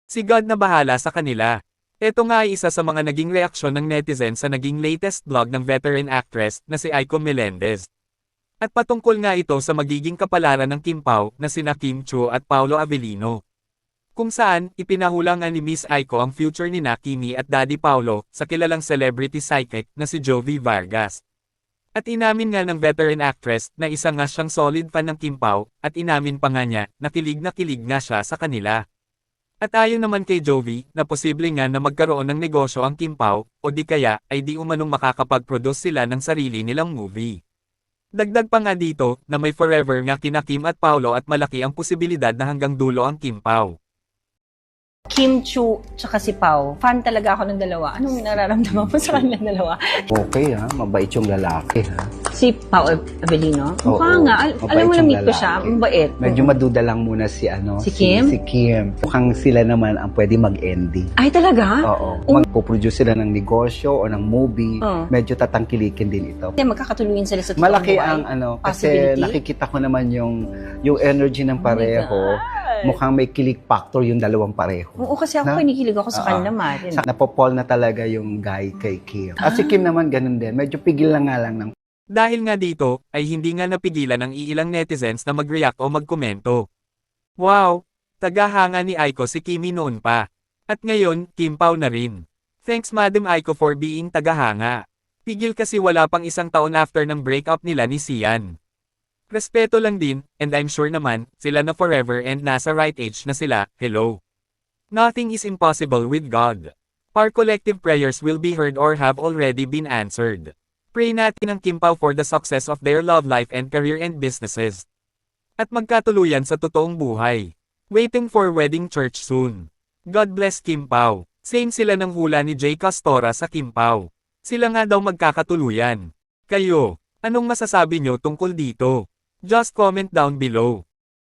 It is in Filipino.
Si God na bahala sa kanila. Ito nga ay isa sa mga naging reaksyon ng netizen sa naging latest vlog ng veteran actress na si Aiko Melendez. At patungkol nga ito sa magiging kapalaran ng Kim Pao na sina Kim Chiu at Paolo Avellino. Kung saan, ipinahulang nga ni Miss Aiko ang future ni Kimi at Daddy Paolo sa kilalang celebrity psychic na si Jovi Vargas. At inamin nga ng veteran actress na isa nga siyang solid fan ng Kim Pao at inamin pa nga niya na kilig nga siya sa kanila. At ayon naman kay Jovi, na posible nga na magkaroon ng negosyo ang Kim Pao, o di kaya ay di umanong makakapag-produce sila ng sarili nilang movie. Dagdag pa nga dito, na may forever nga kina Kim at Paolo at malaki ang posibilidad na hanggang dulo ang Kim Pao. Kim Chiu tsaka si Pao. Fan talaga ako ng dalawa. Anong nararamdaman mo sa kanilang dalawa? Okay ha, mabait yung lalaki ha. Si Pao Avellino? Mukha Oo, nga. mabait Alam mo yung na-meet ko siya. lalaki. Mabait. Medyo maduda lang muna si Si Kim? Si Kim. Mukhang sila naman ang pwede mag-ending. Ay, talaga? Oo. Magpo-produce sila ng negosyo o ng movie. Oo. Medyo tatangkilikin din ito. Hindi, magkakatuluyan sila sa totoong Malaki buhay. ang kasi Possibility? nakikita ko naman yung energy ng pareho. Mukhang may kilig factor yung dalawang pareho. Oo, kasi ako Na? kinikilig ako sa Oo. kanila, Marin. Napopol na talaga yung guy kay Kim. At si Kim naman ganun din. Medyo pigil lang nga lang ng Dahil nga dito, ay hindi nga napigilan ng iilang netizens na mag-react o magkomento. Wow! Tagahanga ni Aiko si Kimi noon pa. At ngayon, Kim Pao na rin. Thanks Madam Aiko for being tagahanga. Pigil kasi wala pang isang taon after ng breakup nila ni Sian. Respeto lang din, and I'm sure naman, sila na forever and nasa right age na sila, hello. Nothing is impossible with God. Our collective prayers will be heard or have already been answered. Pray natin ang Kim Pao for the success of their love life and career and businesses. At magkatuluyan sa totoong buhay. Waiting for wedding church soon. God bless Kim Pao. Same sila ng hula ni Jay Castora sa Kim Pao. Sila nga daw magkakatuluyan. Kayo, anong masasabi nyo tungkol dito? Just comment down below.